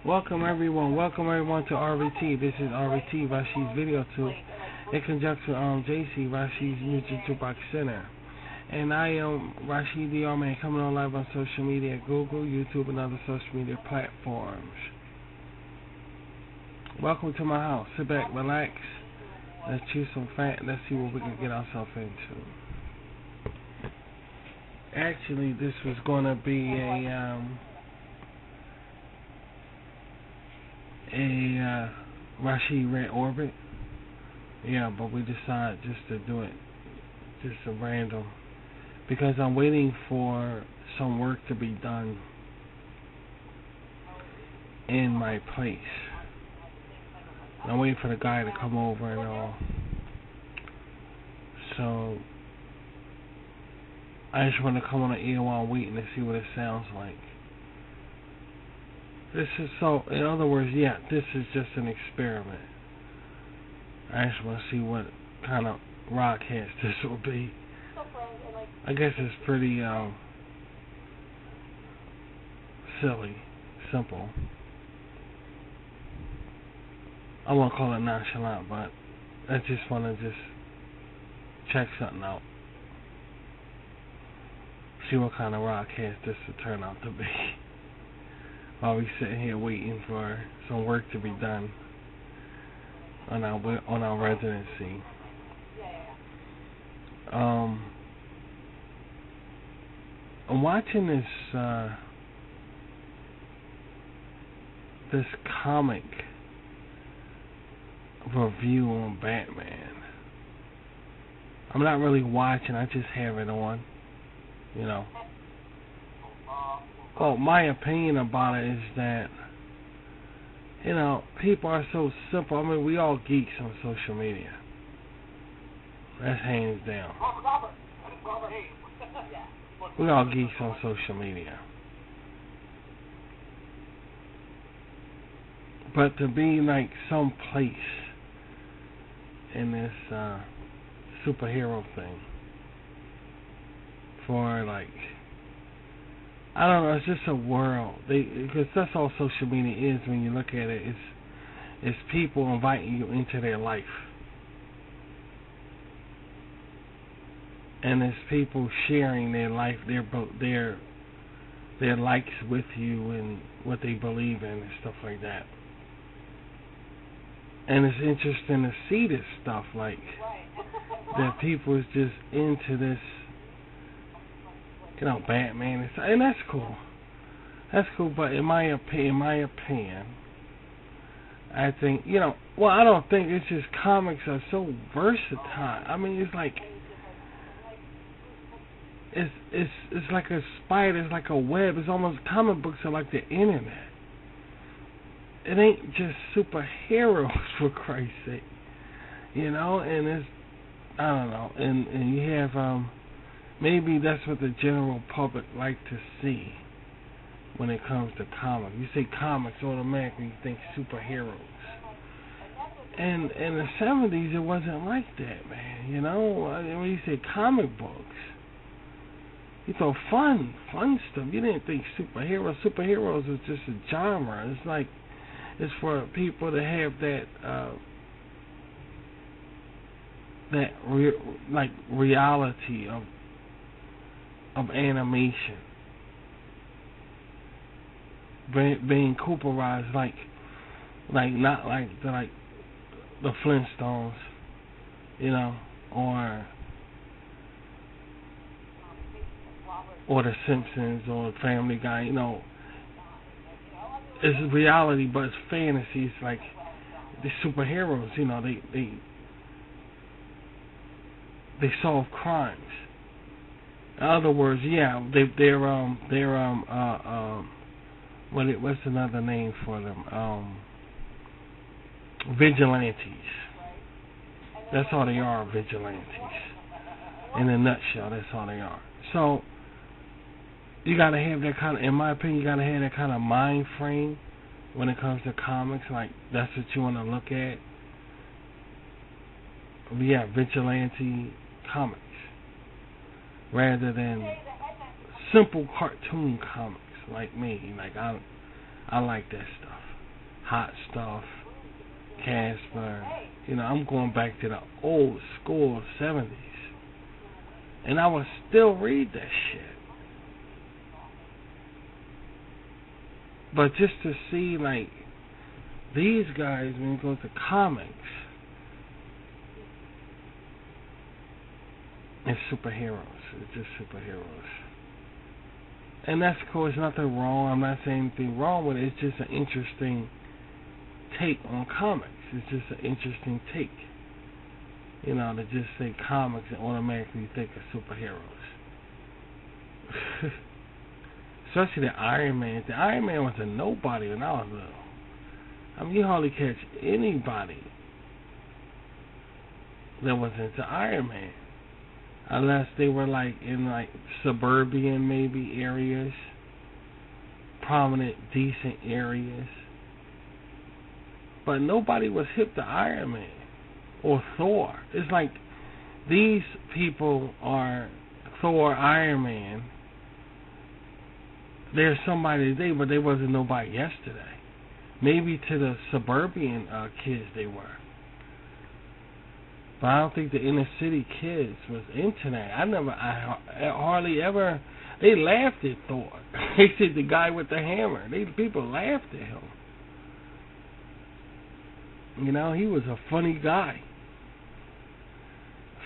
Welcome everyone to RVT. This is RVT, Rashi's Video Tube, in conjunction with JC, Rashi's Music Jukebox Center. And I am Rashid the R-Man, coming on live on social media, Google, YouTube, and other social media platforms. Welcome to my house. Sit back, relax, let's chew some fat, let's see what we can get ourselves into. Actually, this was going to be a Rashid Red Orbit. Yeah, but we decided just to do it, just a random, because I'm waiting for some work to be done in my place. I'm waiting for the guy to come over and all. So I just want to come on the air while I'm waiting to see what it sounds like. This is so, in other words, yeah, this is just an experiment. I just want to see what kind of broadcast this will be. I guess it's pretty silly, simple. I won't call it nonchalant, but I just want to check something out. See what kind of broadcast this will turn out to be. While we sitting here waiting for some work to be done on our residency. I'm watching this comic review on Batman. I'm not really watching, I just have it on, you know. Well, my opinion about it is that, you know, people are so simple. I mean, we all geeks on social media. That's hands down. We all geeks on social media. But to be like some place in this superhero thing for like, I don't know, it's just a world. Because that's all social media is when you look at it. It's people inviting you into their life. And it's people sharing their life, their likes with you and what they believe in and stuff like that. And it's interesting to see this stuff, like that people is just into this, you know, Batman, and that's cool. That's cool, but in my opinion, I think, you know, well, I don't think, it's just comics are so versatile. I mean, it's like, it's like a spider, it's like a web. It's almost, comic books are like the internet. It ain't just superheroes, for Christ's sake, you know. And it's, I don't know, and you have maybe that's what the general public like to see when it comes to comics. You say comics, automatically you think superheroes. And in the 70s, it wasn't like that, man. You know, I mean, when you say comic books, you thought fun stuff. You didn't think superheroes. Superheroes was just a genre. It's like, it's for people to have that reality of animation being Cooperized, like not like the Flintstones, you know, or the Simpsons or Family Guy, you know. It's reality, but it's fantasy. It's like the superheroes, you know, they solve crimes. In other words, yeah, they're what's another name for them? Vigilantes. That's all they are, vigilantes. In a nutshell, that's all they are. So you gotta have that kind of, in my opinion, you gotta have that kind of mind frame when it comes to comics. Like, that's what you want to look at. Yeah, vigilante comics, rather than simple cartoon comics like me. Like, I like that stuff. Hot Stuff, Casper. You know, I'm going back to the old school 70s. And I would still read that shit. But just to see, like, these guys, when you go to comics, it's superheroes. It's just superheroes. And that's cool. There's nothing wrong. I'm not saying anything wrong with it. It's just an interesting take on comics. It's just an interesting take. You know, to just say comics and automatically think of superheroes. Especially the Iron Man. The Iron Man was a nobody when I was little. I mean, you hardly catch anybody that was into Iron Man. Unless they were like in like suburban maybe areas. Prominent, decent areas. But nobody was hip to Iron Man or Thor. It's like these people are Thor, Iron Man. There's somebody today, but they wasn't nobody yesterday. Maybe to the suburban kids they were. But I don't think the inner city kids was into that. I hardly ever. They laughed at Thor. They said the guy with the hammer. People laughed at him. You know, he was a funny guy.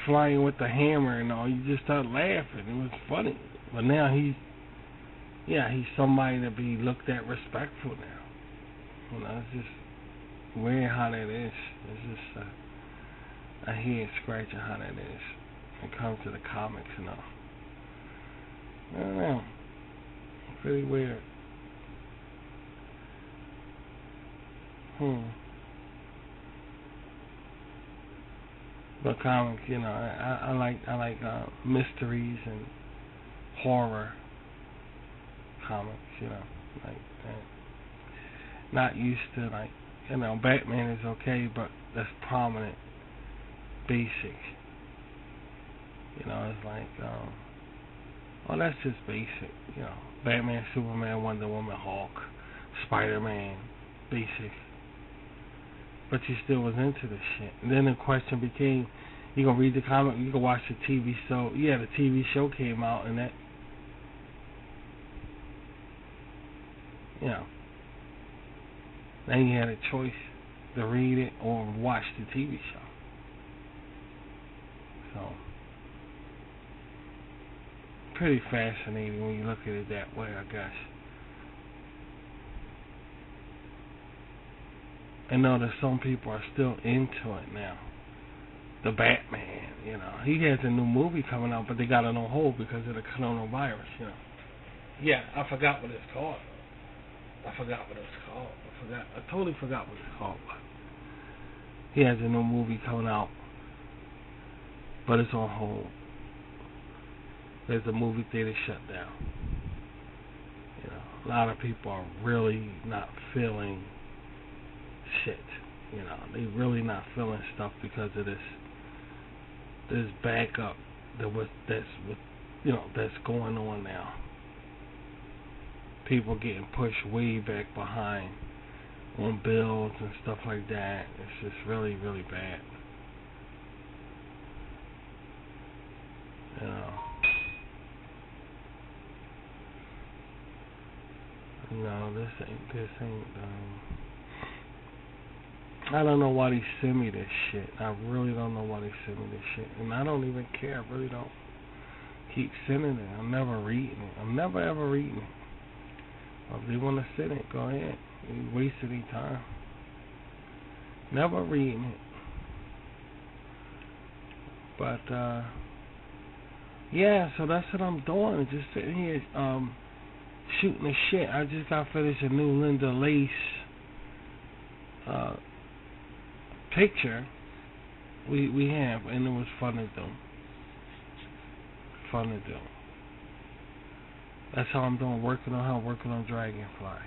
Flying with the hammer and all. You just start laughing. It was funny. But now he's somebody to be looked at respectful now. You know, it's just weird how that is. It's just I hear scratching how that is when it comes to the comics and all. I don't know. Pretty weird. But comics, you know, I like mysteries and horror comics, you know, like that. Not used to, like, you know, Batman is okay, but that's prominent, basic. You know, it's like, that's just basic, you know. Batman, Superman, Wonder Woman, Hulk, Spider-Man, basic. But you still was into this shit. And then the question became, you gonna read the comic, you gonna watch the TV show. Yeah, the TV show came out and that, you know. Then you had a choice to read it or watch the TV show. So, pretty fascinating when you look at it that way, I guess. I know that some people are still into it now. The Batman, you know. He has a new movie coming out, but they got it on hold because of the coronavirus, you know. Yeah, I forgot what it's called. I totally forgot what it's called. But he has a new movie coming out, but it's on hold. There's a movie theater shut down. You know, a lot of people are really not feeling shit. You know, they really not feeling stuff because of this backup that's going on now. People getting pushed way back behind on bills and stuff like that. It's just really, really bad. You know. No, this ain't. I don't know why they send me this shit. I really don't know why they send me this shit, and I don't even care. I really don't. Keep sending it. I'm never reading it. I'm never ever reading it. Well, if they want to send it, go ahead. You wasted any time. Never reading it. But yeah, so that's what I'm doing. Just sitting here shooting the shit. I just got finished a new Linda Lace picture we have, and it was fun to do. That's how I'm doing, working on Dragonfly.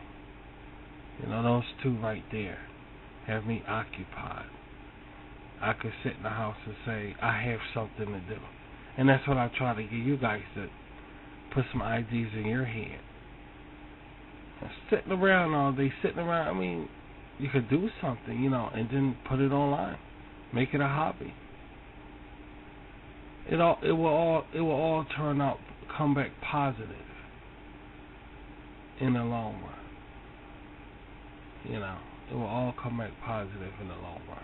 You know, those two right there have me occupied. I could sit in the house and say, I have something to do. And that's what I try to get you guys to put some ideas in your head. Sitting around all day, I mean, you could do something, and then put it online, make it a hobby. It will all turn out, come back positive in the long run. It will all come back positive in the long run.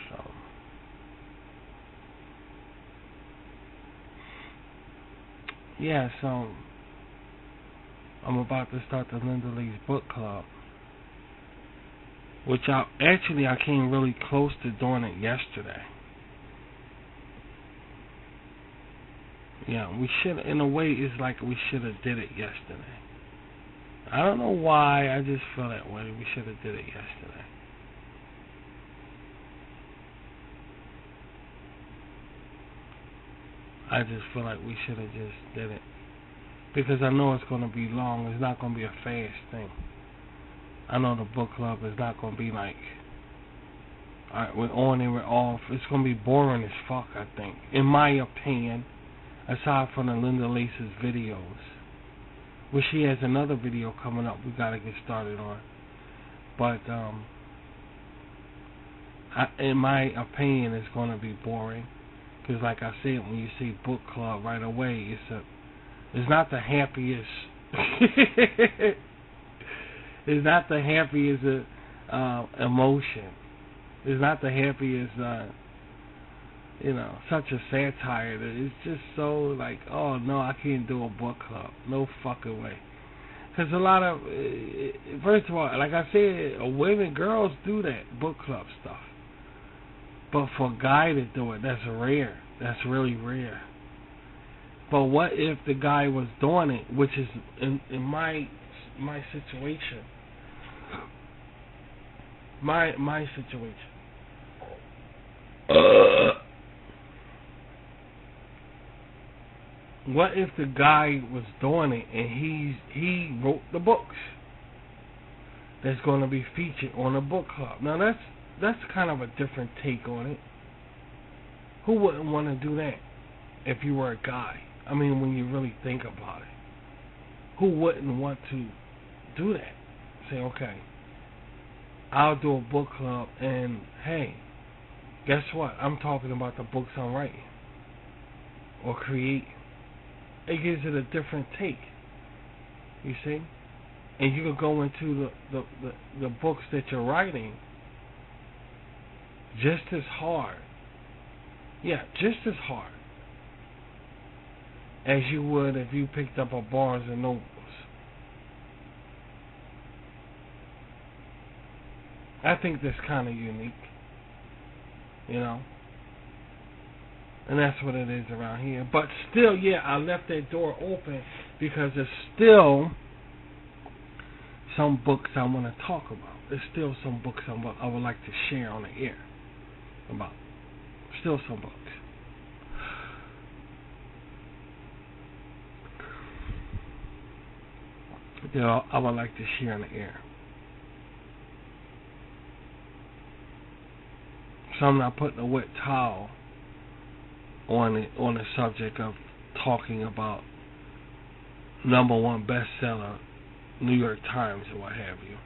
So, yeah, so I'm about to start the Linda Lee's book club, which I came really close to doing it yesterday. Yeah, we should, in a way, it's like we should have did it yesterday. I don't know why, I just feel that way. We should have did it yesterday. I just feel like we should have just did it. Because I know it's going to be long. It's not going to be a fast thing. I know the book club is not going to be like, alright, we're on and we're off. It's going to be boring as fuck, I think. In my opinion, aside from the Linda Lace's videos. Which she has another video coming up we got to get started on. But, in my opinion, it's going to be boring. Because like I said, when you see book club right away, it's not the happiest. It's not the happiest emotion. It's not the happiest, such a satire. It's just so like, oh no, I can't do a book club. No fucking way. Because a lot of, first of all, like I said, women, girls do that book club stuff. But for a guy to do it, that's rare. That's really rare. But what if the guy was doing it, which is in my situation, my situation. What if the guy was doing it and he wrote the books that's going to be featured on a book club? Now that's kind of a different take on it. Who wouldn't want to do that if you were a guy? I mean, when you really think about it, who wouldn't want to do that? Say, okay, I'll do a book club, and hey, guess what? I'm talking about the books I'm writing or creating. It gives it a different take. You see, and you could go into the books that you're writing just as hard. Yeah, just as hard as you would if you picked up a Barnes and Nobles. I think that's kind of unique, and that's what it is around here. But still, yeah, I left that door open because there's still some books I want to talk about. There's still some books I would like to share on the air about. Still some books. I would like to share on the air. So I'm not putting a wet towel on the subject of talking about #1 bestseller, New York Times or what have you.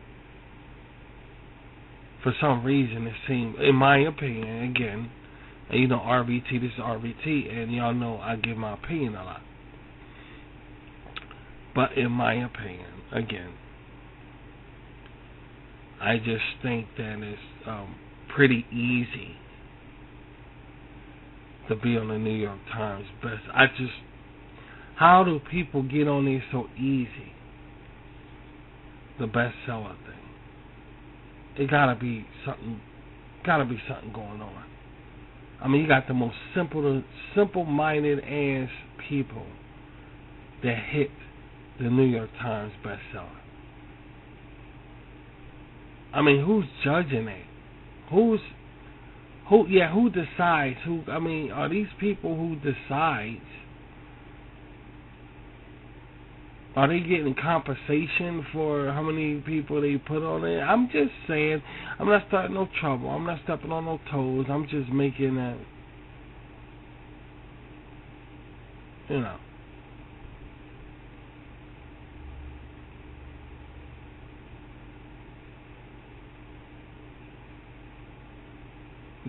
For some reason, it seems, in my opinion, again, RVT, this is RVT, and y'all know I give my opinion a lot. But in my opinion, again, I just think that it's pretty easy to be on the New York Times best. How do people get on there so easy? The bestseller thing. It gotta be something going on. I mean, you got the most simple-minded ass people that hit the New York Times bestseller. I mean, who's judging that? Who decides? Are these people who decides? Are they getting compensation for how many people they put on it? I'm just saying, I'm not starting no trouble. I'm not stepping on no toes. I'm just making a,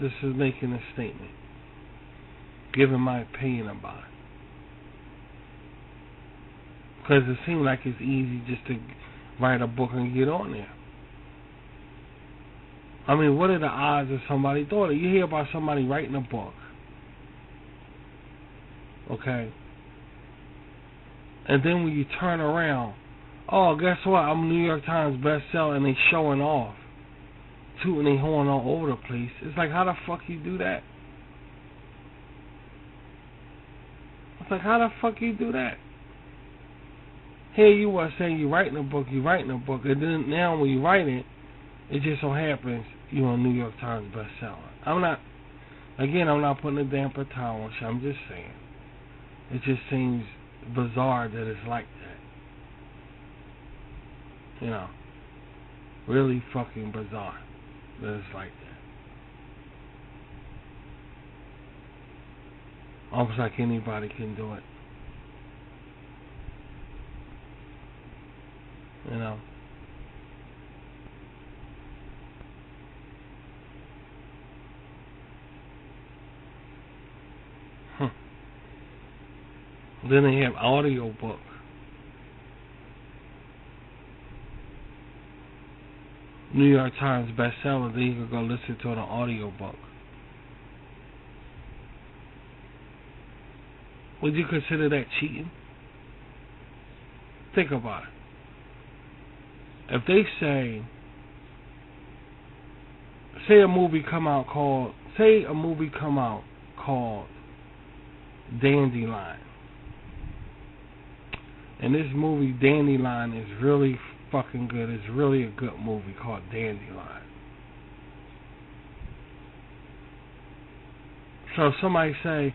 This is making a statement, giving my opinion about it. Because it seems like it's easy just to write a book and get on there. I mean, what are the odds of somebody doing it? You hear about somebody writing a book, okay? And then when you turn around, oh, guess what? I'm a New York Times bestseller, and they showing off, tooting their horn all over the place. It's like, how the fuck you do that? It's like, how the fuck you do that? Here you are saying you're writing a book, and then now when you write it, it just so happens you're a New York Times bestseller. I'm not putting a damper towel on shit. I'm just saying. It just seems bizarre that it's like that. You know, really fucking bizarre that it's like that. Almost like anybody can do it. You know. Then they have audio book. New York Times bestseller, then you can go listen to an audio book. Would you consider that cheating? Think about it. If they say a movie come out called Dandelion. And this movie Dandelion is really fucking good. It's really a good movie called Dandelion. So if somebody say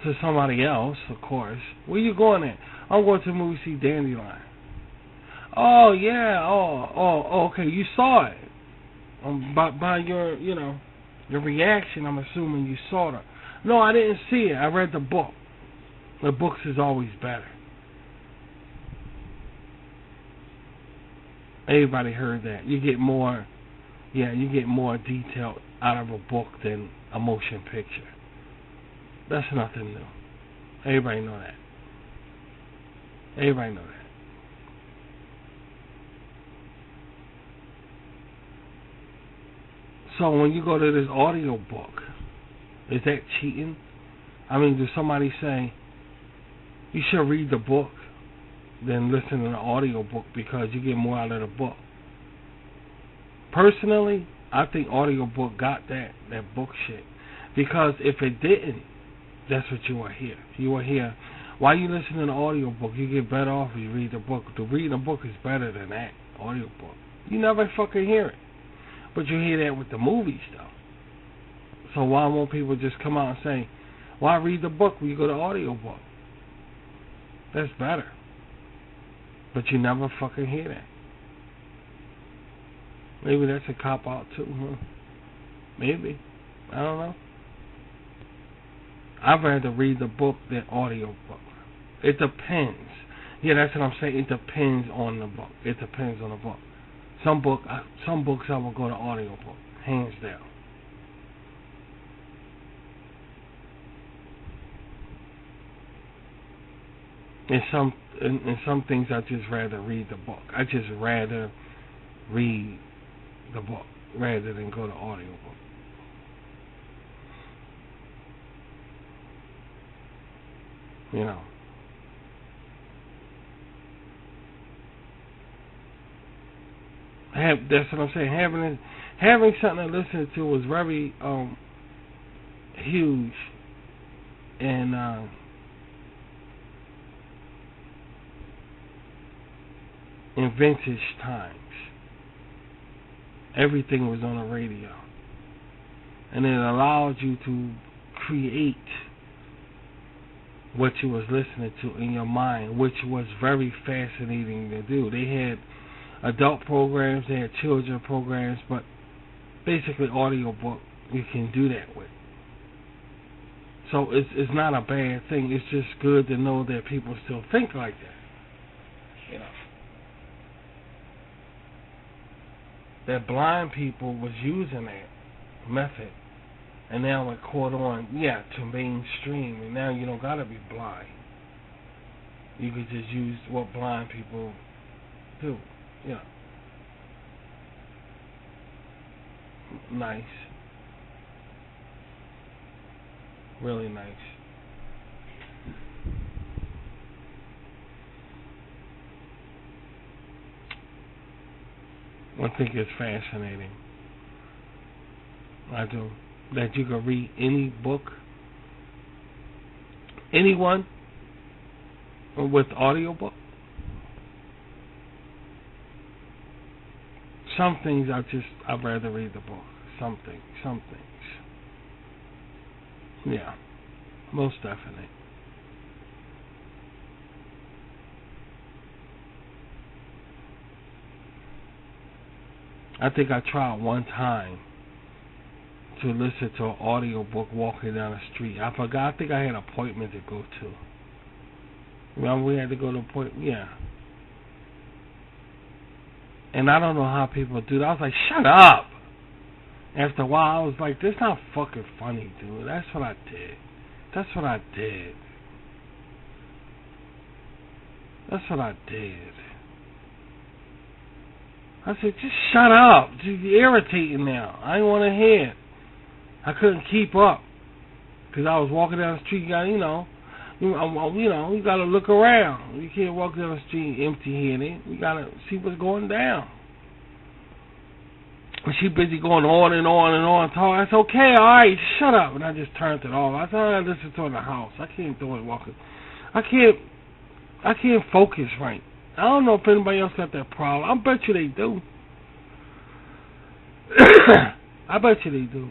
to somebody else, of course, where you going at? I'm going to the movie to see Dandelion. Oh yeah, okay, you saw it. By your, your reaction, I'm assuming you saw it. No, I didn't see it. I read the book. The books is always better. Everybody heard that. You get more detail out of a book than a motion picture. That's nothing new. Everybody know that. Everybody know that. So when you go to this audio book, is that cheating? I mean, does somebody say you should read the book than listen to the audio book because you get more out of the book? Personally, I think audio book got that book shit. Because if it didn't, that's what you are here. You are here. While you listen to the audio book, you get better off if you read the book. To read a book is better than that audio book. You never fucking hear it. But you hear that with the movies, though. So why won't people just come out and say, why read the book when you go to audio book? That's better. But you never fucking hear that. Maybe that's a cop-out too, huh? Maybe. I don't know. I'd rather read the book than audio book. It depends. Yeah, that's what I'm saying. It depends on the book. It depends on the book. Some books I will go to audio book, hands down. And some things I just rather read the book. I just rather read the book rather than go to audio book. You know. That's what I'm saying. Having something to listen to was very huge in vintage times. Everything was on the radio, and it allowed you to create what you was listening to in your mind, which was very fascinating to do. They had adult programs, they had children programs, but basically audio book you can do that with. So it's not a bad thing. It's just good to know that people still think like that. You know. That blind people was using that method. And now it caught on, to mainstream. And now you don't gotta be blind. You could just use what blind people do. Nice. Really nice. I think it's fascinating. I do. That you can read any book, anyone, with audiobook. Some things I'd rather read the book. Some things. Yeah, most definitely. I think I tried one time to listen to an audiobook walking down the street. I forgot. I think I had an appointment to go to. Remember we had to go to an appointment? Yeah. And I don't know how people do that. I was like, shut up! After a while, I was like, this not fucking funny, dude. That's what I did. That's what I did. I said, just shut up. You're irritating now. I didn't want to hear it. I couldn't keep up. Because I was walking down the street, you got to look around. You can't walk down the street empty-handed. You got to see what's going down. When she busy going on and on, talking, I said, okay, all right, shut up. And I just turned it off. I said, I listen to it in the house. I can't do it walking. I can't focus right. I don't know if anybody else got that problem. I bet you they do. I bet you they do.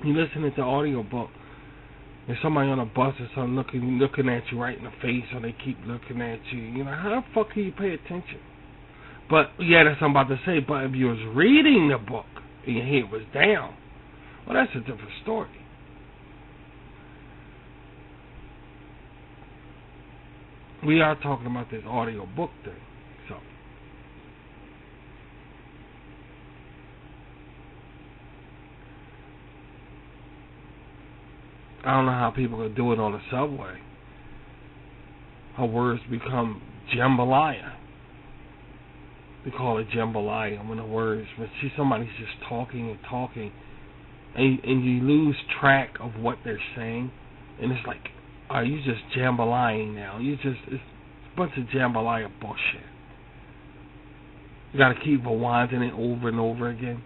You listening to an audio book, and somebody on a bus or something looking at you right in the face, or they keep looking at you. How the fuck can you pay attention? But that's what I'm about to say. But if you was reading the book and your head was down, well, that's a different story. We are talking about this audio book thing, so. I don't know how people can do it on the subway. Her words become jambalaya. We call it jambalaya when the words, when somebody's just talking, and you lose track of what they're saying, and it's like, are you just jambalaying now? It's a bunch of jambalaya bullshit. You gotta keep rewinding it over and over again.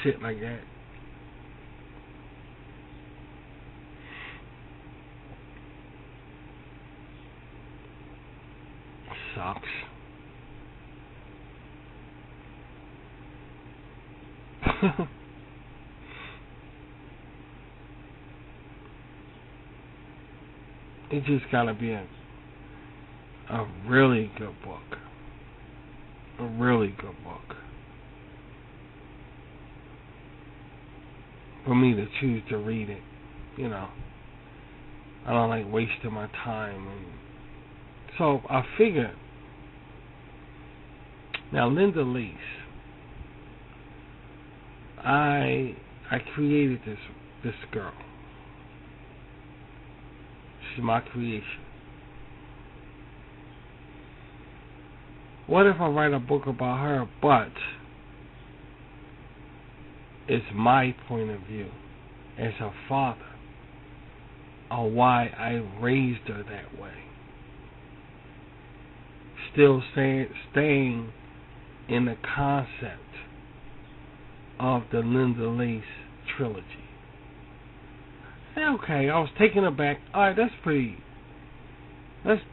Shit like that. Sucks. It just gotta be a really good book. A really good book. For me to choose to read it, I don't like wasting my time. And so I figured, now Linda Lease, I created this girl. She's my creation. What if I write a book about her, but it's my point of view as her father, or why I raised her that way? Still staying in the concept of the Linda Lease trilogy. Okay, I was taken aback. Alright, that's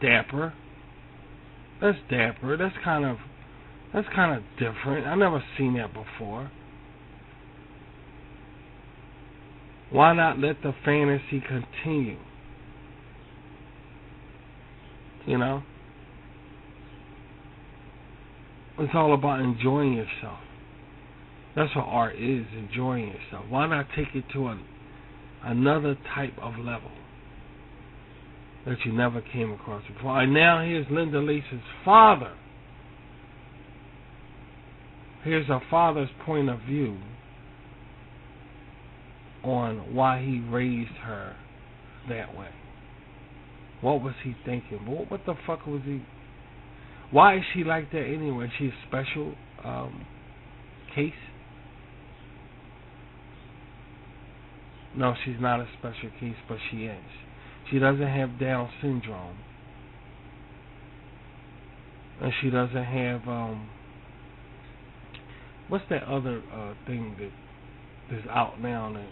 dapper. That's kind of different. I never seen that before. Why not let the fantasy continue? It's all about enjoying yourself. That's what art is, enjoying yourself. Why not take it to another type of level that you never came across before? And now here's Linda Lease's father. Here's her father's point of view on why he raised her that way. What was he thinking? What the fuck was he? Why is she like that anyway? She's a special case? No, she's not a special case, but she is. She doesn't have Down syndrome. And she doesn't have, what's that other thing that's out now? That,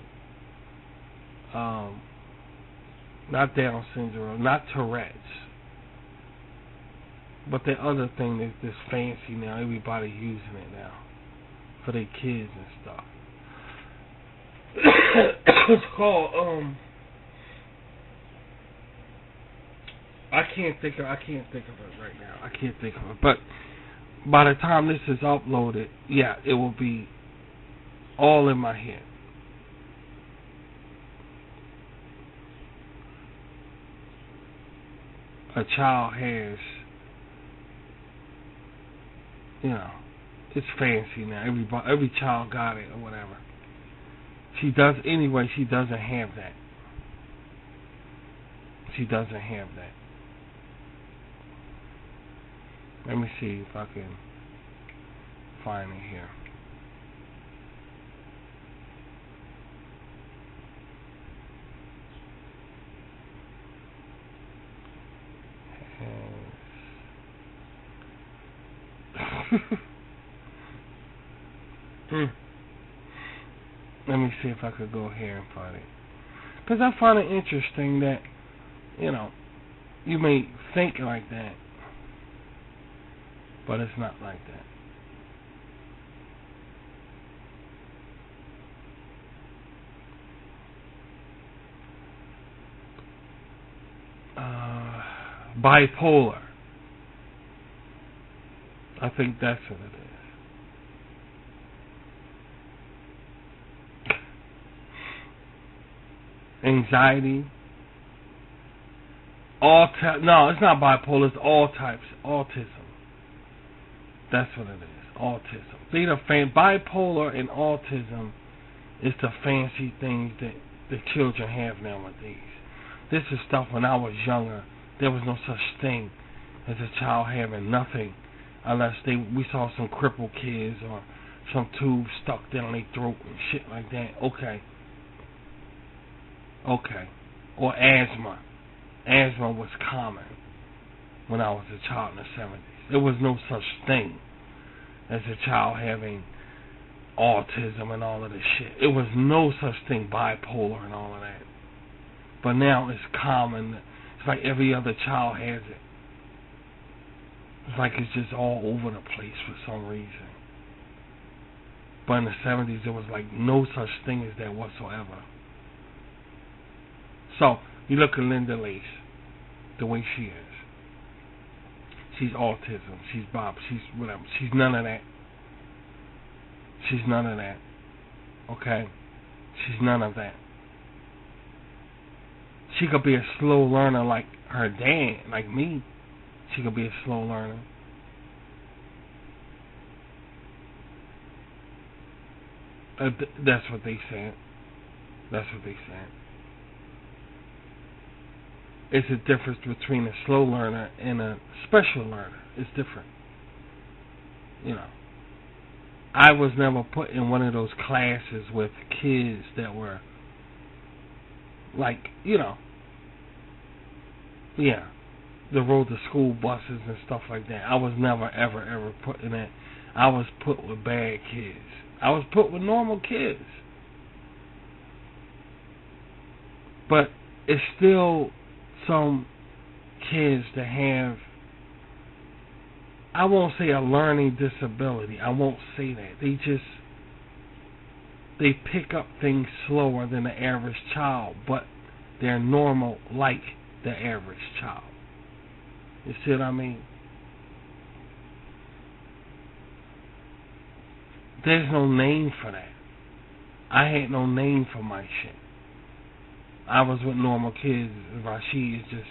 not Down syndrome, not Tourette's. But the other thing that's fancy now, everybody's using it now for their kids and stuff. It's called I can't think of it right now. I can't think of it. But by the time this is uploaded, yeah, it will be all in my head. A child has, you know, it's fancy now. Every child got it or whatever. She does anyway. She doesn't have that. She doesn't have that. Let me see if I can find it here. Let me see if I could go here and find it. Because I find it interesting that, you know, you may think like that, but it's not like that. Bipolar. I think that's what it is. Anxiety. No, it's not bipolar. It's all types. Autism. That's what it is. Autism. Bipolar and autism is the fancy things that the children have nowadays. This is stuff when I was younger. There was no such thing as a child having nothing unless we saw some crippled kids or some tubes stuck down their throat and shit like that. Okay. Or asthma. Asthma was common when I was a child in the 70s. There was no such thing as a child having autism and all of this shit. It was no such thing, bipolar and all of that. But now it's common. It's like every other child has it. It's like it's just all over the place for some reason. But in the 70s, there was like no such thing as that whatsoever. So, you look at Linda Lace, the way she is. She's autism, she's Bob, she's whatever. She's none of that. She's none of that. Okay? She's none of that. She could be a slow learner like her dad, like me. She could be a slow learner. That's what they said. That's what they said. It's a difference between a slow learner and a special learner. It's different. You know. I was never put in one of those classes with kids that were like, you know, yeah, the rode the school buses and stuff like that. I was never, ever put in that. I was put with bad kids. I was put with normal kids. But it's still some kids that have, I won't say a learning disability. I won't say that. They pick up things slower than the average child, but they're normal like the average child. You see what I mean? There's no name for that. I had no name for my shit. I was with normal kids. Rashid is just,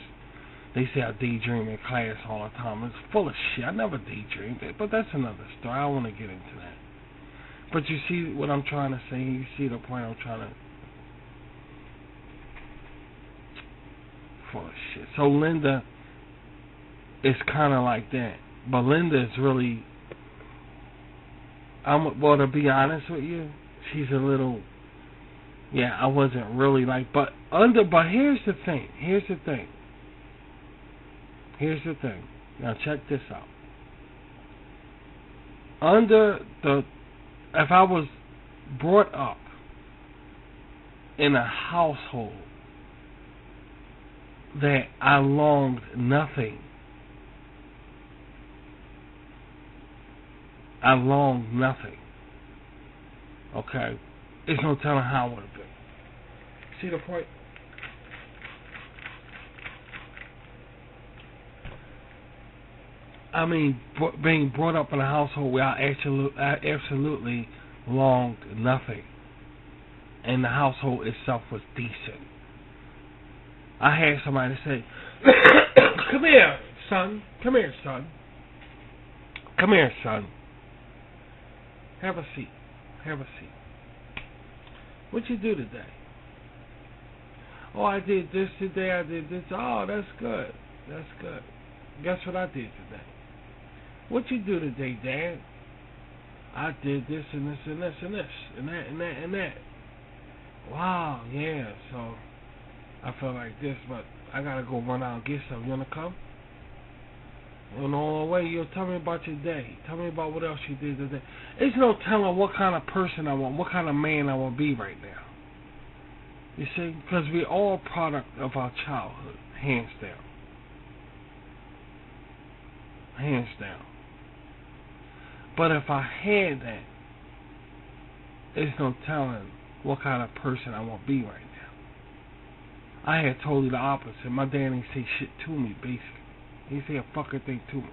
they say I daydream in class all the time. It's full of shit. I never daydreamed it, but that's another story. I don't want to get into that. But you see what I'm trying to say? You see the point I'm trying to full of shit. So Linda is kind of like that. But Linda is really, well, to be honest with you, she's a little, yeah, I wasn't really like, but here's the thing. Now check this out. If I was brought up in a household that I longed nothing, okay, there's no telling how it would have been. See the point? I mean, being brought up in a household where I absolutely longed nothing, and the household itself was decent. I had somebody say, "Come here, son. Have a seat. What you do today?" "Oh, I did this today. I did this." "Oh, that's good. Guess what I did today?" "What you do today, Dad?" "I did this and this and this and this and that. "Wow, yeah. So I feel like this, but I gotta go run out and get something. You wanna come?" "On the way, you'll tell me about your day. Tell me about what else you did today." There's no telling what kind of person I want, what kind of man I want to be right now. You see? Because we're all product of our childhood, hands down. But if I had that, there's no telling what kind of person I want to be right now. I had totally the opposite. My dad didn't say shit to me, basically. He didn't say a fucking thing to me.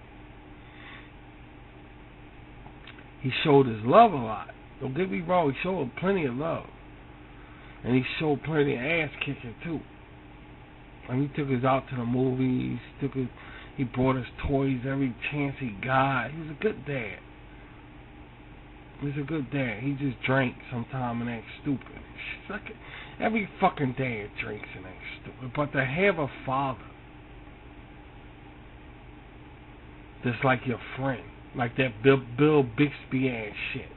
He showed his love a lot. Don't get me wrong, he showed plenty of love. And he showed plenty of ass kicking too. And he took us out to the movies, he brought us toys every chance he got. He was a good dad. He just drank sometime and acts stupid. Every fucking dad drinks and acts stupid. But to have a father that's like your friend, like that Bill Bixby ass shit.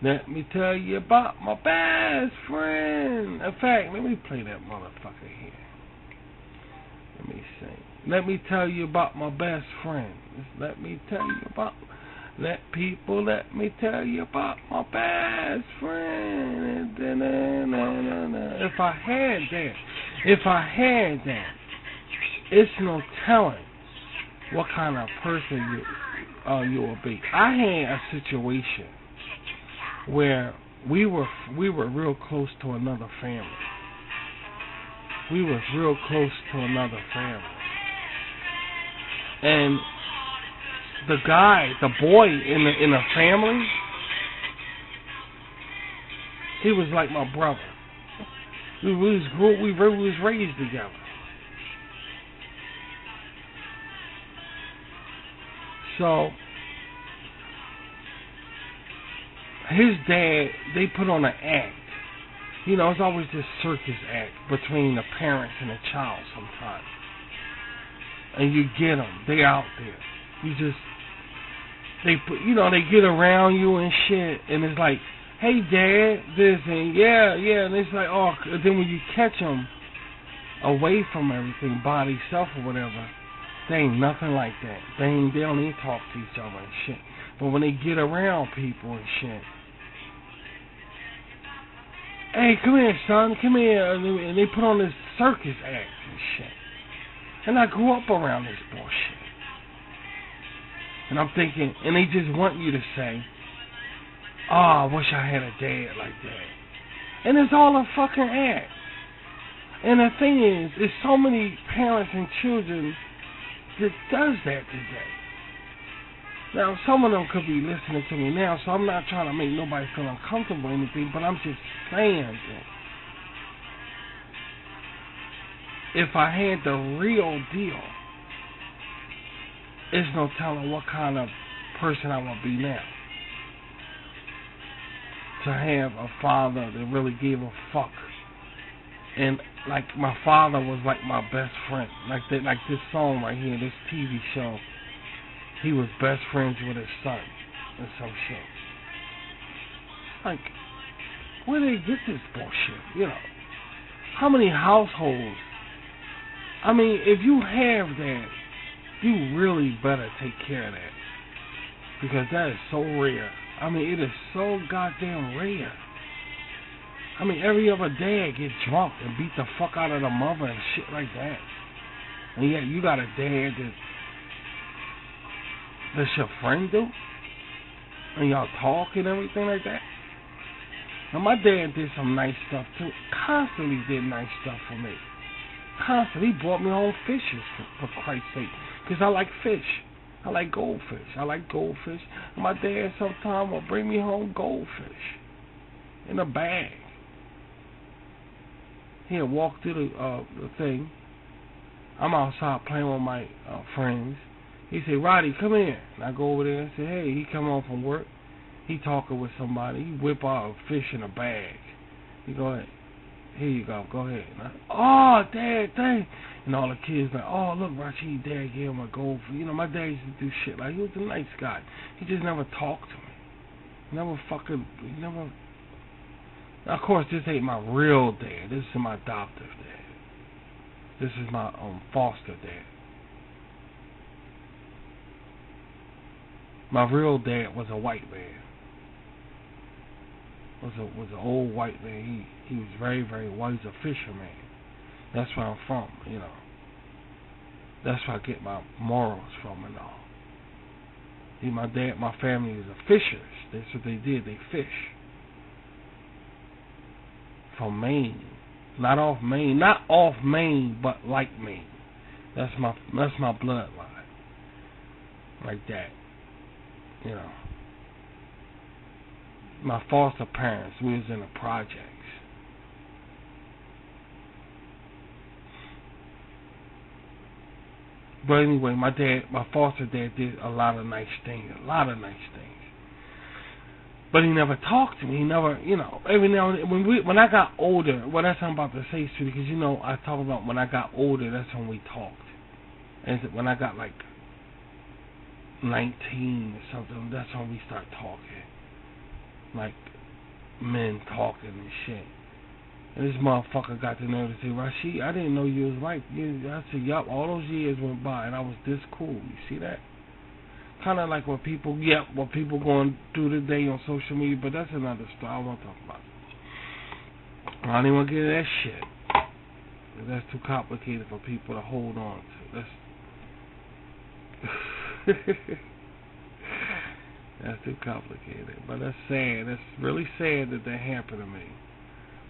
"Let me tell you about my best friend." In fact, let me play that motherfucker here. Let me sing. "Let me tell you about my best friend. Let me tell you about my best friend." If I had that, it's no telling what kind of person you will be. I had a situation where we were real close to another family. And the boy in the family, he was like my brother. We was raised together. So his dad, they put on an act. You know, it's always this circus act between the parents and the child sometimes. And you get them. They out there. They get around you and shit. And it's like, "Hey, Dad," this and yeah. And it's like, oh, then when you catch them away from everything, by themselves or whatever, they ain't nothing like that. They don't even talk to each other and shit. But when they get around people and shit, "Hey, come here, son, come here," and they put on this circus act and shit. And I grew up around this bullshit. And I'm thinking, and they just want you to say, "Oh, I wish I had a dad like that." And it's all a fucking act. And the thing is, there's so many parents and children that does that today. Now, some of them could be listening to me now, so I'm not trying to make nobody feel uncomfortable or anything, but I'm just saying that if I had the real deal, there's no telling what kind of person I would be now. To have a father that really gave a fuck And like my father was like my best friend. Like this song right here, this TV show. He was best friends with his son and some shit. Like, where do they get this bullshit? You know, how many households? I mean, if you have that, you really better take care of that, because that is so rare. I mean, it is so goddamn rare. I mean, every other dad get drunk and beat the fuck out of the mother and shit like that. And yet you got a dad that's your friend, dude? And y'all talk and everything like that? Now, my dad did some nice stuff, too. Constantly did nice stuff for me. Constantly. He brought me home fishes, for Christ's sake. Because I like fish. I like goldfish. And my dad sometimes will bring me home goldfish in a bag. He'll walk through the thing. I'm outside playing with my friends. He say, "Roddy, come here." And I go over there and say, "Hey." He come home from work. He talking with somebody. He whip out a fish in a bag. He go ahead. "Here you go. Go ahead." And "Oh, Dad, thank." And all the kids like, "Oh, look, Rashid, Dad gave him a goldfish." You know, my dad used to do shit like, he was a nice guy. He just never talked to me. Never. Now, of course, this ain't my real dad. This is my adoptive dad. This is my foster dad. My real dad was a white man. Was an old white man. He was very, very white. He's a fisherman. That's where I'm from, you know. That's where I get my morals from and all. My dad, my family is fishers. That's what they did. They fish. From Maine. Not off Maine, but like Maine. That's my bloodline. Like that. You know. My foster parents, we was in the projects. But anyway, my foster dad did a lot of nice things. But he never talked to me. He never, you know, every now and then, when I got older, well, that's what I'm about to say, sweetie, because, you know, I talk about when I got older, that's when we talked. And when I got, like, 19 or something, that's when we start talking. Like, men talking and shit. And this motherfucker got the nerve to say, "Rashid, I didn't know you was like you." I said, "Yup, all those years went by and I was this cool." You see that? Kind of like what people going through today on social media, but that's another story. I won't talk about it. I don't even want to get into that shit. That's too complicated for people to hold on to. That's too complicated. But that's sad. That's really sad that happened to me.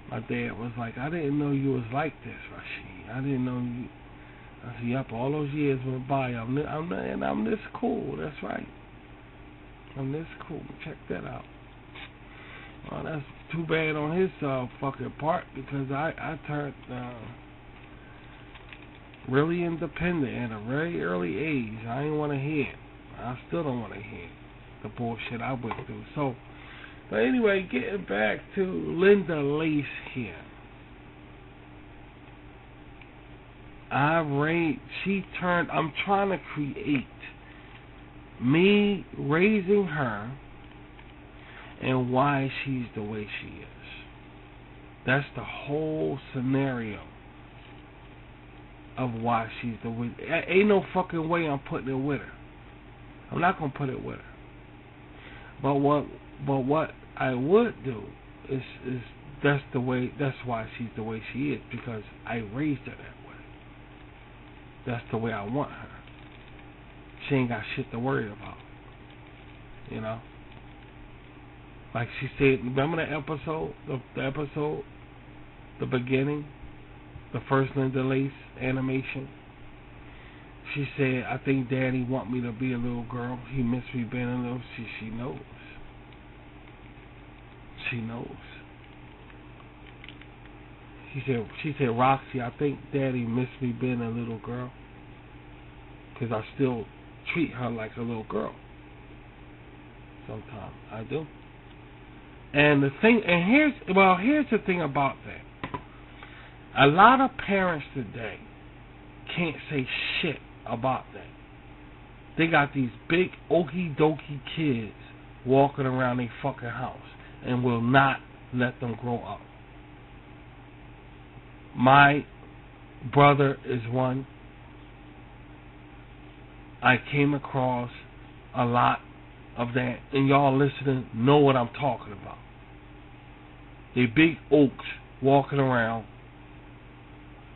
My dad was like, "I didn't know you was like this, Rashid. I didn't know you." I said, "Yup, all those years went by. I'm this cool." That's right. I'm this cool. Check that out. Well, that's too bad on his fucking part, because I turned really independent at a very early age. I didn't want to hear it. I still don't want to hear the bullshit I went through. So, but anyway, getting back to Linda Lace here. I'm trying to create me raising her and why she's the way she is. That's the whole scenario of why she's the way. Ain't no fucking way I'm putting it with her. I'm not gonna put it with her. But what I would do is that's why she's the way she is, because I raised her that way. That's the way I want her. She ain't got shit to worry about. You know? Like she said, remember the episode, the beginning, the first Linda Lace animation? She said, "I think Daddy want me to be a little girl. He missed me being a little." She knows. She knows. She said, "Roxy, I think Daddy missed me being a little girl, because I still treat her like a little girl. Sometimes I do." And here's the thing about that. A lot of parents today can't say shit about that. They got these big okie dokie kids walking around their fucking house and will not let them grow up. My brother is one. I came across a lot of that, and y'all listening know what I'm talking about. They big oaks walking around,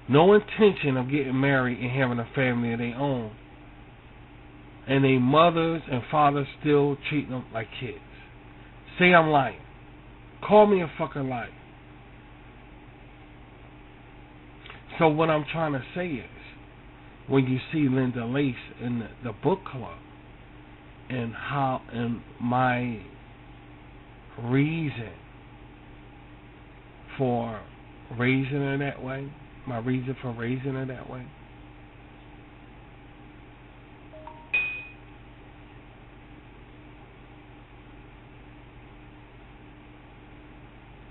no intention of getting married and having a family of their own, and their mothers and fathers still treating them like kids. Say I'm lying. Call me a fucking liar. So what I'm trying to say is, when you see Linda Lace in the book club, and how, and my reason for raising her that way,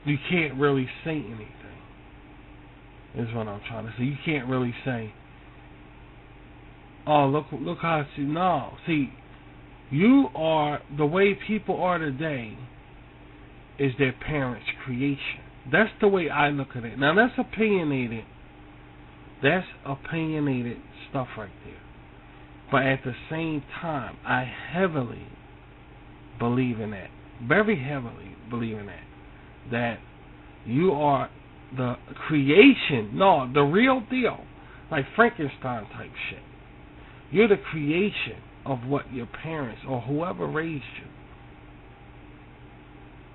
you can't really say anything, is what I'm trying to say. You can't really say, oh, look how she, no. See, you are, the way people are today is their parents' creation. That's the way I look at it. Now, that's opinionated. That's opinionated stuff right there. But at the same time, I heavily believe in that. Very heavily believe in that. That you are the creation. No, the real deal. Like Frankenstein type shit. You're the creation of what your parents or whoever raised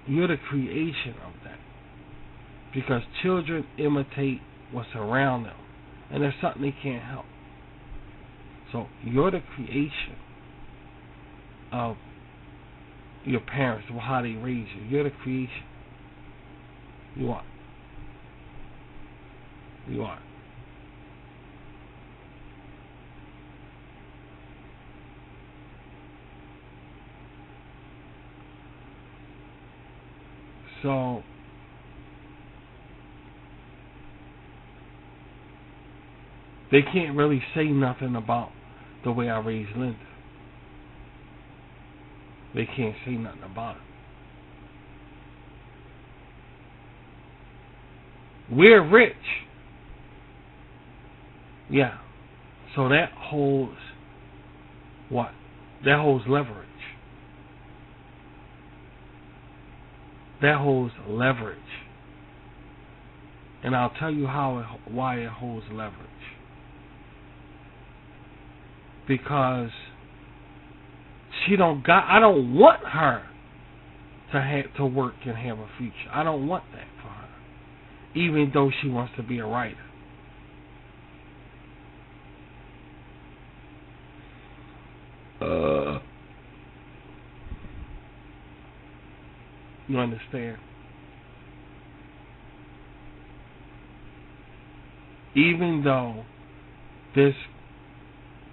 you. You're the creation of that. Because children imitate what's around them. And there's something they can't help. So you're the creation of your parents, or how they raised you. You're the creation. You are. You are. So they can't really say nothing about the way I raised Linda. They can't say nothing about it. We're rich. Yeah. So that holds what? That holds leverage. That holds leverage. And I'll tell you why it holds leverage. Because I don't want her to work and have a future. I don't want that for her. Even though she wants to be a writer. You understand? Even though this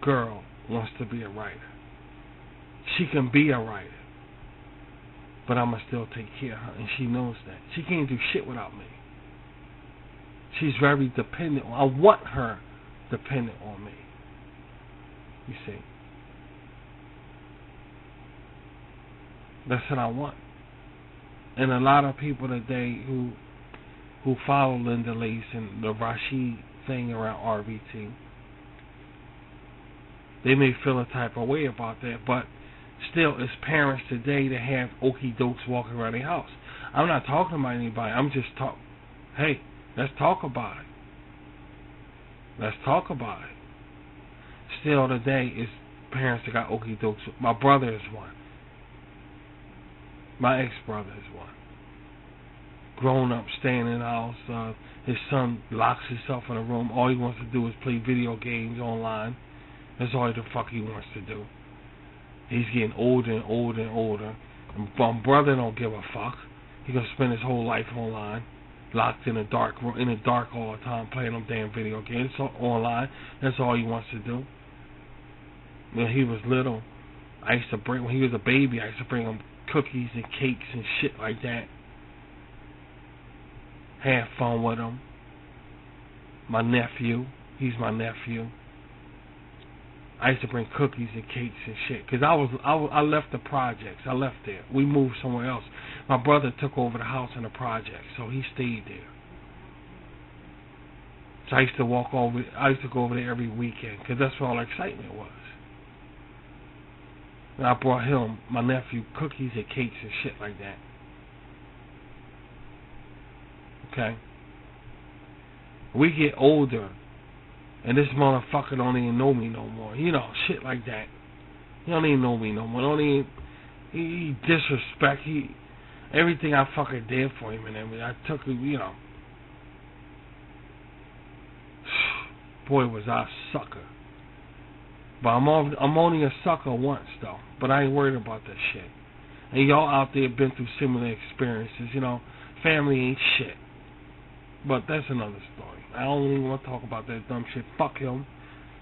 girl wants to be a writer, she can be a writer, but I'm going to still take care of her, and she knows that. She can't do shit without me. She's very dependent. I want her dependent on me. You see? That's what I want. And a lot of people today who follow Linda Lace and the Rashid thing around RBT, they may feel a type of way about that, but still, as parents today that have okie dokes walking around their house. I'm not talking about anybody. I'm just hey, let's talk about it. Let's talk about it. Still today, is parents that got okie dokes. My brother is one. My ex-brother is one. Grown up, staying in the house. His son locks himself in a room. All he wants to do is play video games online. That's all the fuck he wants to do. He's getting older and older and older. And my brother don't give a fuck. He's gonna spend his whole life online, locked in a dark room, in the dark all the time, playing them damn video games online. That's all he wants to do. When he was little, when he was a baby, I used to bring him cookies and cakes and shit like that. Have fun with him. My nephew, he's my nephew. I used to bring cookies and cakes and shit, cause I left the projects. I left there. We moved somewhere else. My brother took over the house in the projects, so he stayed there. So I used to go over there every weekend, cause that's where all the excitement was. And I brought him, my nephew, cookies and cakes and shit like that. Okay. We get older, and this motherfucker don't even know me no more. You know, shit like that. He don't even know me no more. He disrespect. Everything I fucking did for him and everything. I took it, you know. Boy, was I a sucker. But I'm only a sucker once, though. But I ain't worried about that shit. And y'all out there been through similar experiences. You know, family ain't shit. But that's another story. I don't even want to talk about that dumb shit. Fuck him,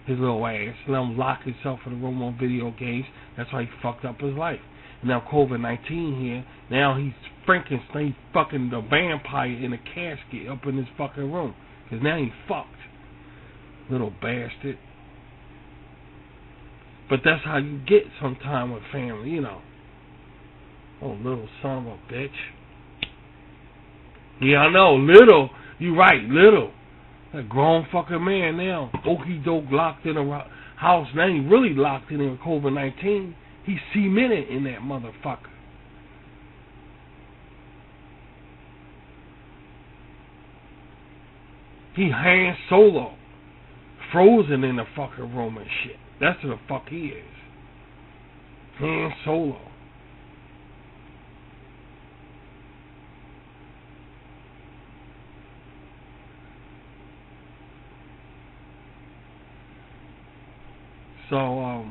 his little ass. Let him lock himself in the room on video games. That's why he fucked up his life. And now COVID-19 here. Now he's Frankenstein. He's fucking the vampire in a casket up in his fucking room. Because now he's fucked. Little bastard. But that's how you get sometime with family, you know. Oh, little son of a bitch. Yeah, I know, little. You right, little. A grown fucking man now. Okie doke locked in a house. Now he really locked in COVID-19. He's cemented in that motherfucker. He Han Solo. Frozen in the fucking room and shit. That's what the fuck he is. Han Solo. So, oh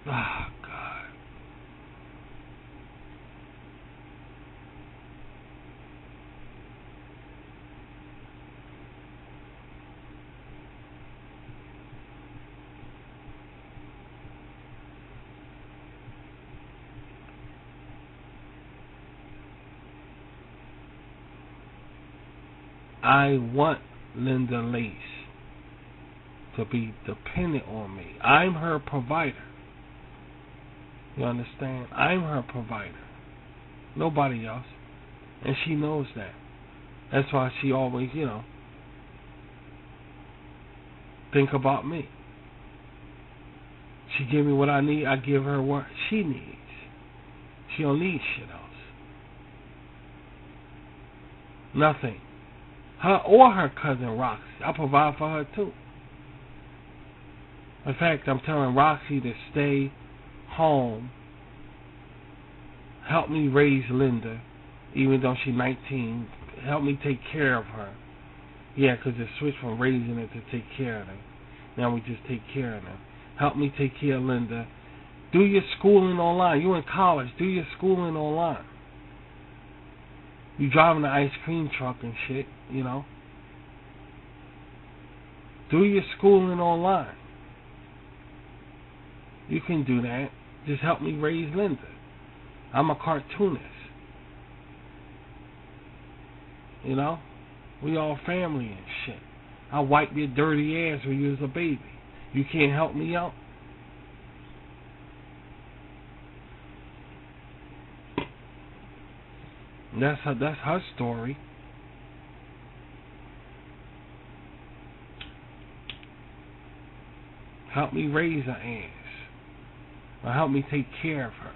God. I want Linda Lace to be dependent on me. I'm her provider. You understand? I'm her provider. Nobody else. And she knows that. That's why she always, you know, think about me. She give me what I need, I give her what she needs. She don't need shit else. Nothing. Her or her cousin Roxy. I provide for her too. In fact, I'm telling Roxy to stay home, help me raise Linda, even though she's 19. Help me take care of her. Yeah, because it switched from raising her to take care of her. Now we just take care of her. Help me take care of Linda. Do your schooling online. You in college. Do your schooling online. You driving the ice cream truck and shit, you know. Do your schooling online. You can do that. Just help me raise Linda. I'm a cartoonist. You know? We all family and shit. I wipe your dirty ass when you was a baby. You can't help me out? That's her story. Help me raise her ass. Or help me take care of her.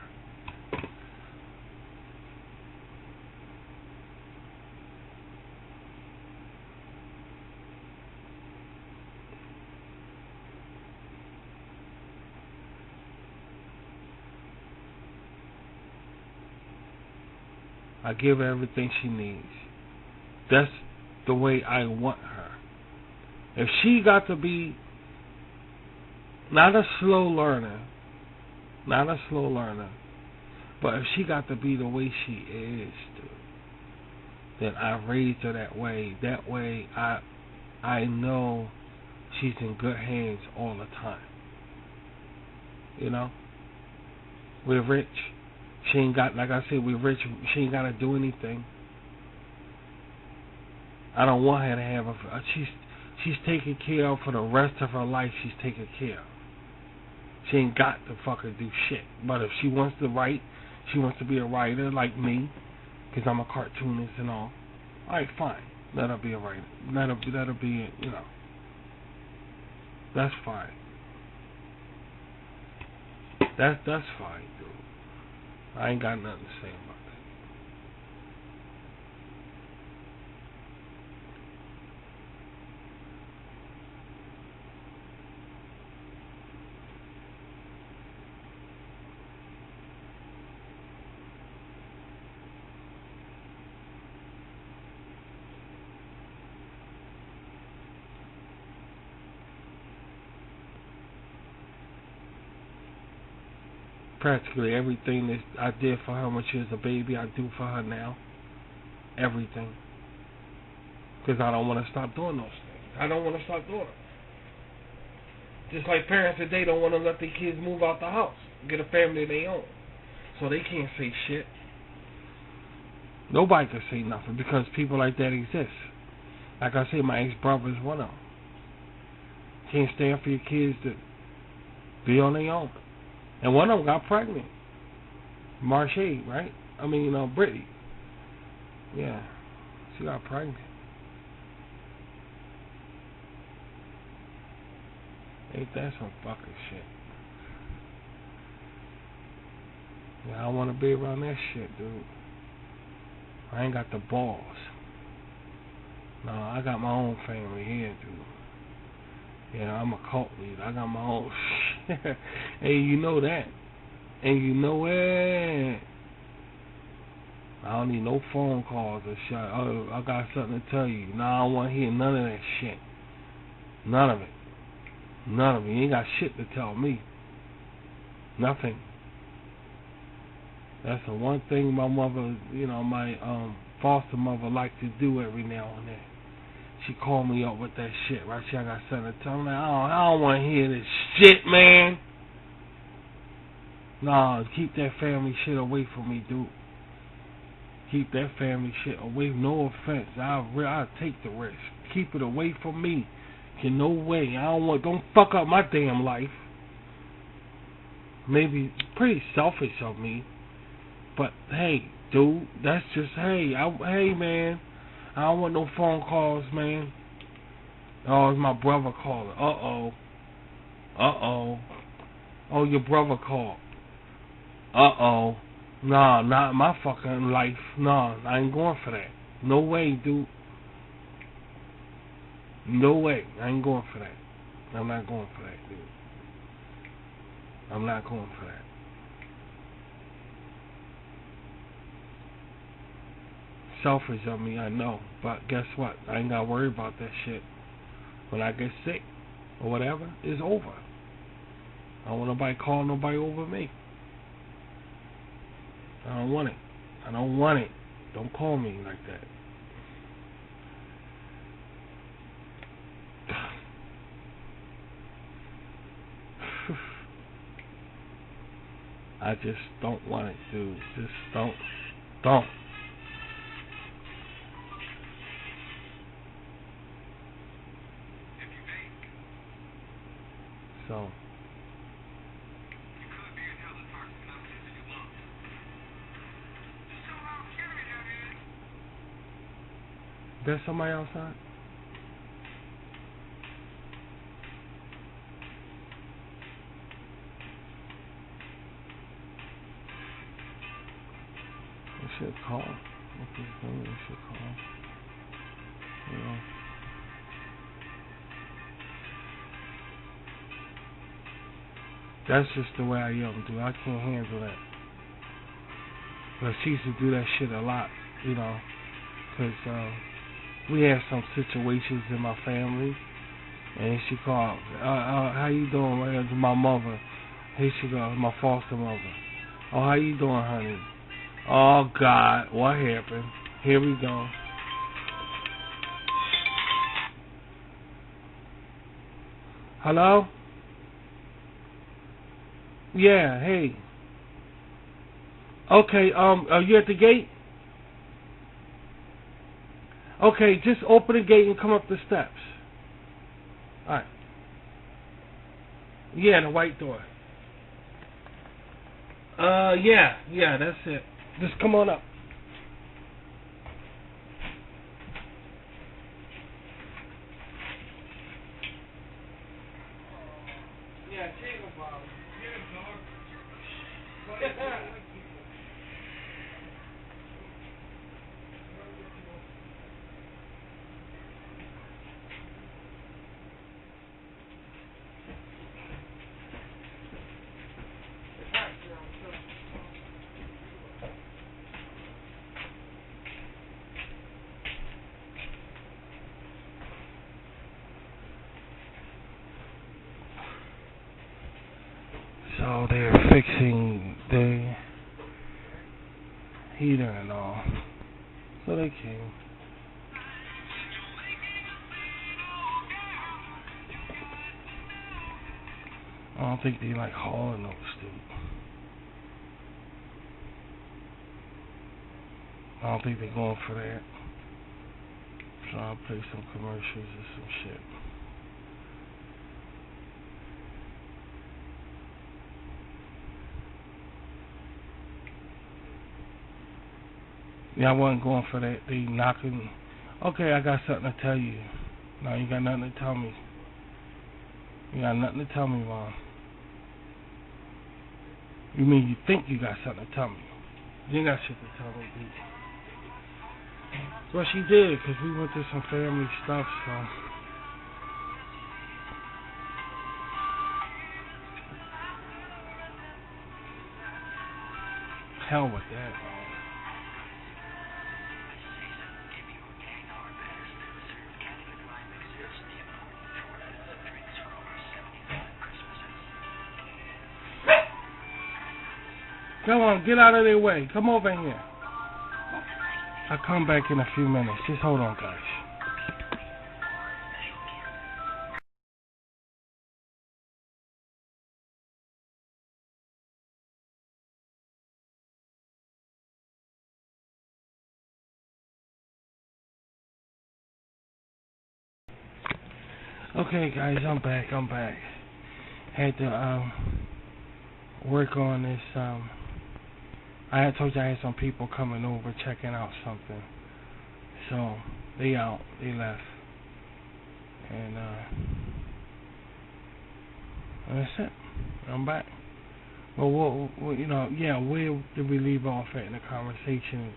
I give her everything she needs. That's the way I want her. If she got to be not a slow learner, but if she got to be the way she is, dude, then I raised her that way. That way I know she's in good hands all the time. You know? We're rich. She ain't got, like I said, we're rich. She ain't got to do anything. I don't want her to have she's taken care of for the rest of her life. She's taken care of. She ain't got to fucking do shit. But if she wants to write, she wants to be a writer like me, because I'm a cartoonist and all. Alright, fine. Let her be a writer. Let her be, that's fine. That's fine, dude. I ain't got nothing to say about that. Practically everything that I did for her when she was a baby, I do for her now. Everything. Because I don't want to stop doing those things. I don't want to stop doing them. Just like parents today don't want to let their kids move out the house, get a family of their own. So they can't say shit. Nobody can say nothing because people like that exist. Like I said, my ex-brother is one of them. Can't stand for your kids to be on their own. And one of them got pregnant. Marche, right? Brittany. Yeah, she got pregnant. Ain't that some fucking shit? Yeah, I don't want to be around that shit, dude. I ain't got the balls. No, I got my own family here, dude. Yeah, I'm a cult leader. I got my own shit. Hey, you know that. And you know it. I don't need no phone calls or shit. Oh, I got something to tell you. No, I don't want to hear none of that shit. None of it. None of it. You ain't got shit to tell me. Nothing. That's the one thing my mother, my foster mother liked to do every now and then. She called me up with that shit. Right? I got something to tell me. I don't want to hear this shit, man. Nah, keep that family shit away from me, dude. Keep that family shit away. No offense. I'll take the risk. Keep it away from me. No way. Don't fuck up my damn life. Maybe pretty selfish of me. But hey, dude, that's just hey, man. I don't want no phone calls, man. Oh, it's my brother calling. Oh, your brother called. Nah, not my fucking life. Nah, I ain't going for that. No way, dude. No way. I ain't going for that. I'm not going for that, dude. I'm not going for that. Selfish of me, I know. But guess what? I ain't got to worry about that shit. When I get sick or whatever, it's over. I don't want nobody calling nobody over me. I don't want it. I don't want it. Don't call me like that. I just don't want it, dude. Just don't. So. There's somebody outside? They should call. What this thing they should call. You know. That's just the way I am, dude. I can't handle that. But she used to do that shit a lot, because we have some situations in my family, and she called, how you doing? Right to my mother. Here she goes, my foster mother. Oh, how you doing, honey? Oh, God, what happened? Here we go. Hello? Yeah, hey. Okay, are you at the gate? Okay, just open the gate and come up the steps. Alright. Yeah, the white door. Yeah, that's it. Just come on up. Yeah, take a while. So they're fixing the heater and all. So they came. I don't think they like hauling those, dude. I don't think they're going for that. So I'll play some commercials or some shit. Yeah, I wasn't going for that. They knocking. Okay, I got something to tell you. No, you got nothing to tell me. You got nothing to tell me, Mom. You mean you think you got something to tell me? You ain't got shit to tell me, dude. Well, she did, because we went through some family stuff, so. Hell with that, man. Come on, get out of their way. Come over here. I'll come back in a few minutes. Just hold on, guys. Okay, guys, I'm back. Had to work on this. I had told you I had some people coming over checking out something. So they out. They left. And that's it. I'm back. Well, where did we leave off at in the conversation?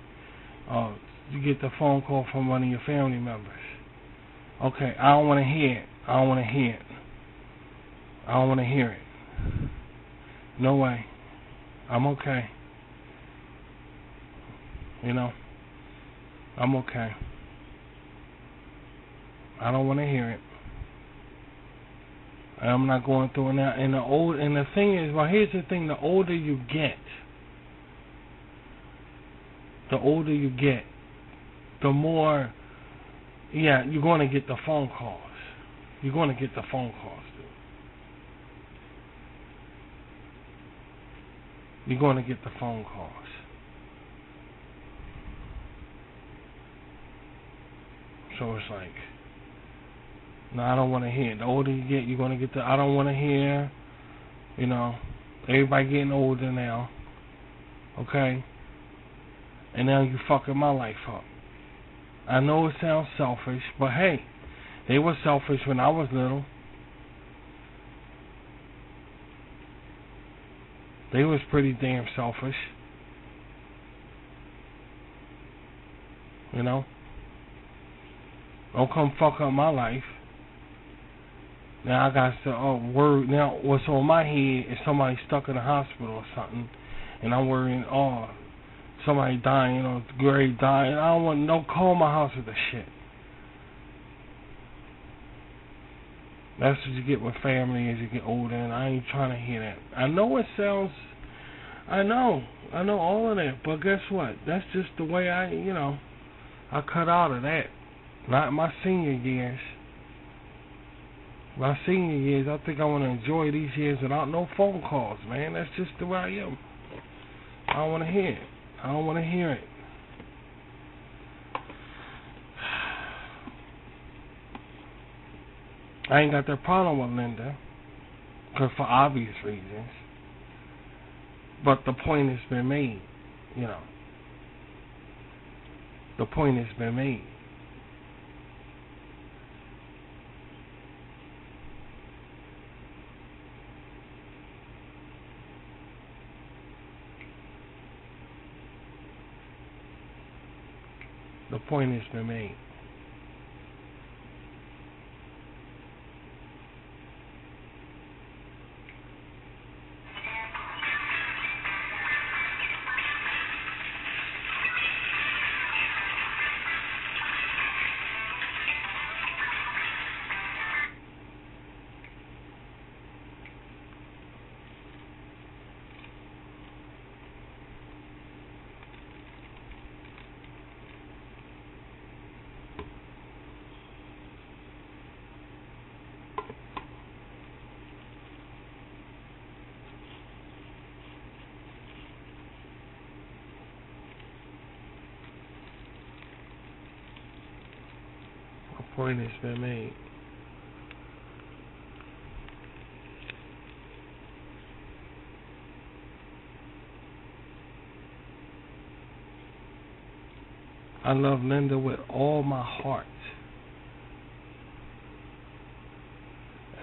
You get the phone call from one of your family members. Okay, I don't want to hear it. I don't want to hear it. No way. I'm okay. I'm okay. I don't want to hear it. I'm not going through it now. And the thing is, well, here's the thing: the older you get, the more, you're going to get the phone calls. You're going to get the phone calls, dude. You're going to get the phone calls. So it's like, no, I don't want to hear. The older you get, you're going to get I don't want to hear. Everybody getting older now. Okay? And now you fucking my life up. I know it sounds selfish, but hey, they were selfish when I was little. They was pretty damn selfish. Don't come fuck up my life. Now I got to worry. Now what's on my head is somebody stuck in the hospital or something, and I'm worrying. Somebody dying, grave dying. I don't want no call my house with the shit. That's what you get with family as you get older, and I ain't trying to hear that. I know it sounds. I know all of that, but guess what? That's just the way I cut out of that. Not my senior years. My senior years, I think I want to enjoy these years without no phone calls, man. That's just the way I am. I don't want to hear it. I don't want to hear it. I ain't got that problem with Linda, 'cause for obvious reasons. But the point has been made, you know. The point has been made. The point has been made. The point has been made. I love Linda with all my heart.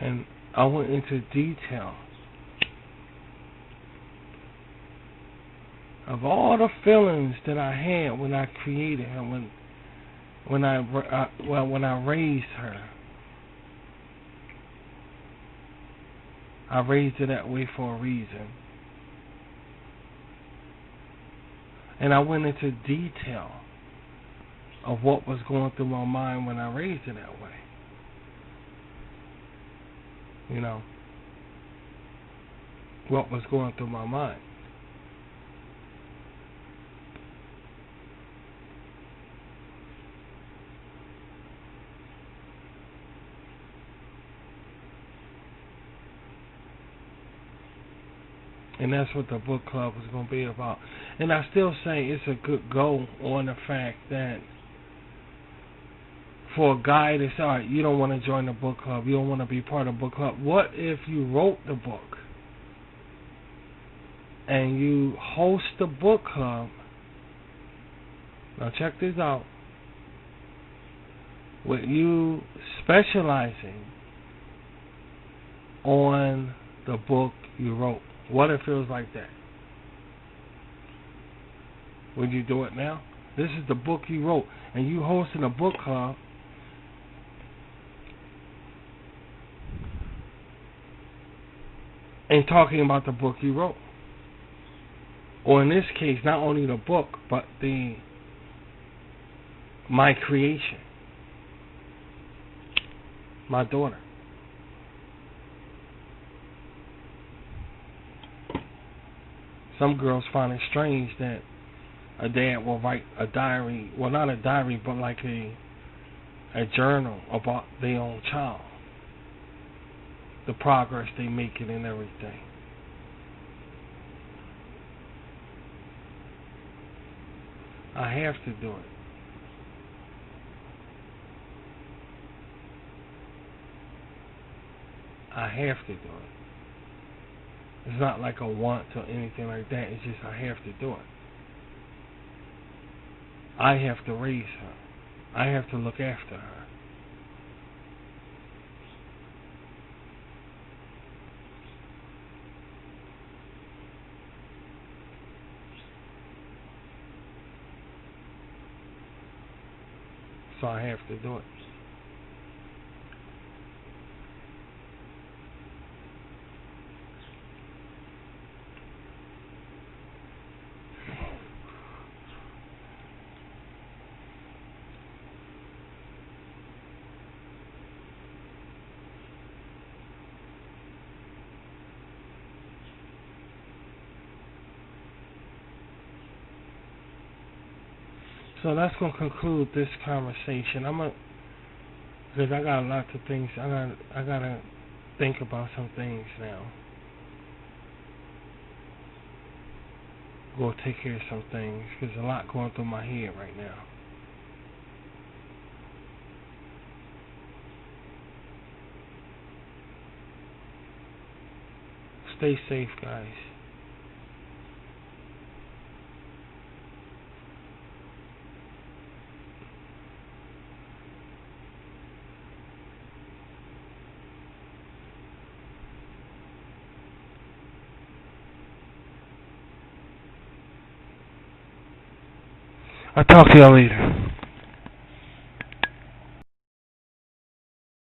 And I went into detail of all the feelings that I had when I created her, when I raised her. I raised her that way for a reason. And I went into detail of what was going through my mind when I raised her that way. You know, what was going through my mind. And that's what the book club is going to be about. And I still say it's a good go on the fact that for a guy to say, all right, you don't want to join the book club, you don't want to be part of the book club. What if you wrote the book and you host the book club? Now check this out. With you specializing on the book you wrote. What if it was like that? Would you do it now? This is the book you wrote, and you hosting a book club. And talking about the book you wrote. Or in this case, not only the book, but my creation. My daughter. Some girls find it strange that a dad will write a diary, well, not a diary, but like a journal about their own child. The progress they making and everything. I have to do it. I have to do it. It's not like a want or anything like that. It's just I have to do it. I have to raise her. I have to look after her. So I have to do it. So that's gonna conclude this conversation. Because I got a lot of things. I gotta think about some things now. Go take care of some things. There's a lot going through my head right now. Stay safe, guys. I'll talk to y'all later.